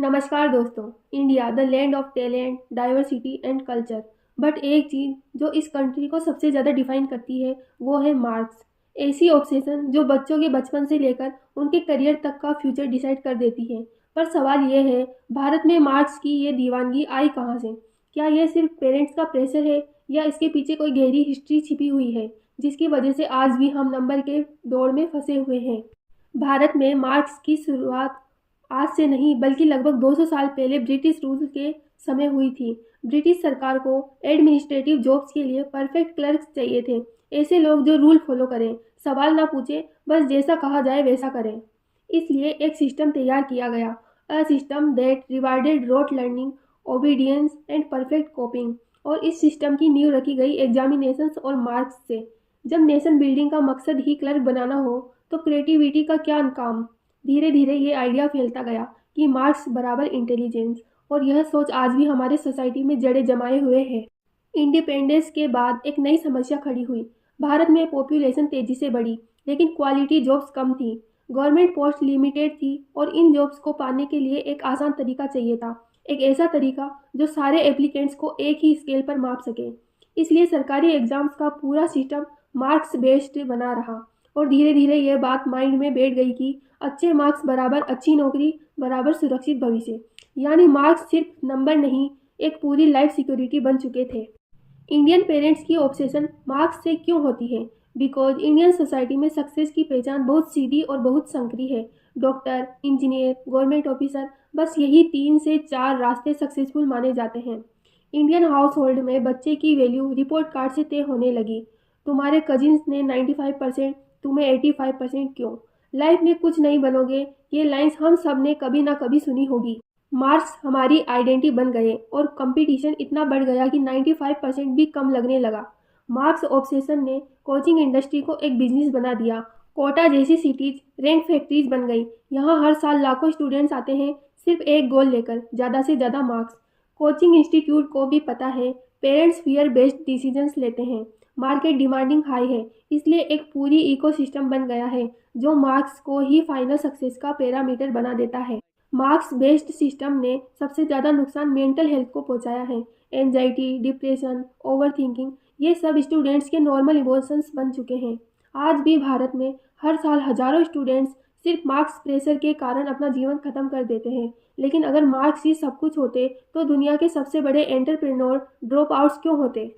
नमस्कार दोस्तों। India the land of talent, diversity and culture. But एक चीज़ जो इस कंट्री को सबसे ज़्यादा डिफाइन करती है वो है मार्क्स। ऐसी ऑब्सेशन जो बच्चों के बचपन से लेकर उनके करियर तक का फ्यूचर डिसाइड कर देती है। पर सवाल ये है, भारत में मार्क्स की ये दीवानगी आई कहाँ से? क्या यह सिर्फ पेरेंट्स का प्रेशर है या इसके पीछे कोई गहरी हिस्ट्री छिपी हुई है जिसकी वजह से आज भी हम नंबर के दौड़ में फंसे हुए हैं? भारत में मार्क्स की शुरुआत आज से नहीं बल्कि लगभग 200 साल पहले ब्रिटिश रूल के समय हुई थी। ब्रिटिश सरकार को एडमिनिस्ट्रेटिव जॉब्स के लिए परफेक्ट क्लर्क्स चाहिए थे। ऐसे लोग जो रूल फॉलो करें, सवाल ना पूछे, बस जैसा कहा जाए वैसा करें। इसलिए एक सिस्टम तैयार किया गया, a system that rewarded rote learning, obedience and perfect कॉपिंग। और इस सिस्टम की नींव रखी गई एग्जामिनेशंस और मार्क्स से। जब नेशन बिल्डिंग का मकसद ही क्लर्क बनाना हो तो क्रिएटिविटी का क्या काम? धीरे धीरे ये आइडिया फैलता गया कि मार्क्स बराबर इंटेलिजेंस, और यह सोच आज भी हमारे सोसाइटी में जड़ें जमाए हुए है। इंडिपेंडेंस के बाद एक नई समस्या खड़ी हुई। भारत में पॉपुलेशन तेजी से बढ़ी लेकिन क्वालिटी जॉब्स कम थी। गवर्नमेंट पोस्ट लिमिटेड थी और इन जॉब्स को पाने के लिए एक आसान तरीका चाहिए था। एक ऐसा तरीका जो सारे एप्लीकेंट्स को एक ही स्केल पर माप सके। इसलिए सरकारी एग्जाम्स का पूरा सिस्टम मार्क्स बेस्ड बना रहा। और धीरे धीरे यह बात माइंड में बैठ गई कि अच्छे मार्क्स बराबर अच्छी नौकरी बराबर सुरक्षित भविष्य। यानी मार्क्स सिर्फ नंबर नहीं, एक पूरी लाइफ सिक्योरिटी बन चुके थे। इंडियन पेरेंट्स की ऑब्सेशन मार्क्स से क्यों होती है? बिकॉज इंडियन सोसाइटी में सक्सेस की पहचान बहुत सीधी और बहुत संकरी है। डॉक्टर, इंजीनियर, गवर्नमेंट ऑफिसर, बस यही 3 से 4 रास्ते सक्सेसफुल माने जाते हैं। इंडियन हाउस होल्ड में बच्चे की वैल्यू रिपोर्ट कार्ड से तय होने लगी। तुम्हारे कजिन्स ने 95%, तुम्हें 85% क्यों? लाइफ में कुछ नहीं बनोगे, ये लाइंस हम सब ने कभी ना कभी सुनी होगी। मार्क्स हमारी आइडेंटिटी बन गए और कंपटीशन इतना बढ़ गया कि 95% भी कम लगने लगा। मार्क्स ऑब्सेशन ने कोचिंग इंडस्ट्री को एक बिजनेस बना दिया। कोटा जैसी सिटीज रैंक फैक्ट्रीज बन गई। यहाँ हर साल लाखों स्टूडेंट्स आते हैं सिर्फ एक गोल लेकर, ज़्यादा से ज़्यादा मार्क्स। कोचिंग इंस्टीट्यूट को भी पता है पेरेंट्स फियर बेस्ड डिसीजंस लेते हैं। मार्केट डिमांडिंग हाई है, इसलिए एक पूरी इकोसिस्टम बन गया है जो मार्क्स को ही फाइनल सक्सेस का पैरामीटर बना देता है। मार्क्स बेस्ड सिस्टम ने सबसे ज़्यादा नुकसान मेंटल हेल्थ को पहुंचाया है। एंजाइटी, डिप्रेशन, ओवरथिंकिंग, ये सब स्टूडेंट्स के नॉर्मल इमोशंस बन चुके हैं। आज भी भारत में हर साल हजारों स्टूडेंट्स सिर्फ मार्क्स प्रेशर के कारण अपना जीवन खत्म कर देते हैं। लेकिन अगर मार्क्स ही सब कुछ होते तो दुनिया के सबसे बड़े एंटरप्रेन्योर ड्रॉप आउट्स क्यों होते?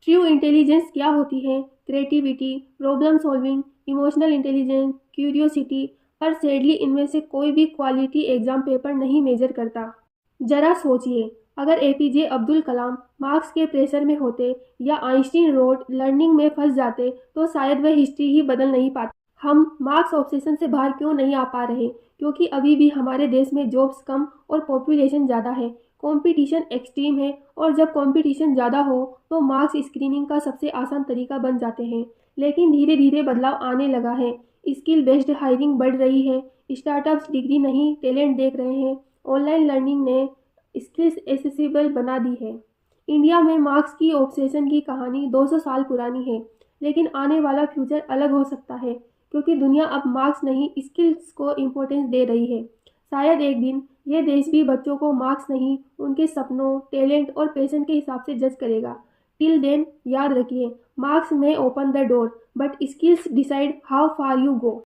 ट्रू इंटेलिजेंस क्या होती है? Creativity, problem solving, emotional intelligence, curiosity. पर सैडली इनमें से कोई भी क्वालिटी एग्जाम पेपर नहीं मेजर करता। जरा सोचिए, अगर एपीजे अब्दुल कलाम मार्क्स के प्रेशर में होते या आइंस्टीन रोड लर्निंग में फंस जाते तो शायद वह हिस्ट्री ही बदल नहीं पाते। हम मार्क्स ऑब्सेशन से बाहर क्यों नहीं आ पा रहे? क्योंकि अभी भी हमारे देश में जॉब्स कम और पॉपुलेशन ज़्यादा है। कंपटीशन एक्सट्रीम है और जब कंपटीशन ज़्यादा हो तो मार्क्स स्क्रीनिंग का सबसे आसान तरीका बन जाते हैं। लेकिन धीरे धीरे बदलाव आने लगा है। स्किल बेस्ड हायरिंग बढ़ रही है। स्टार्टअप्स डिग्री नहीं टैलेंट देख रहे हैं। ऑनलाइन लर्निंग ने स्किल्स एसेसिबल बना दी है। इंडिया में मार्क्स की ऑब्सेशन की कहानी 200 साल पुरानी है, लेकिन आने वाला फ्यूचर अलग हो सकता है क्योंकि दुनिया अब मार्क्स नहीं स्किल्स को इम्पोर्टेंस दे रही है। शायद एक दिन ये देश भी बच्चों को मार्क्स नहीं, उनके सपनों, टैलेंट और पैशन के हिसाब से जज करेगा। टिल देन याद रखिए, मार्क्स में open the door but skills decide how far you go.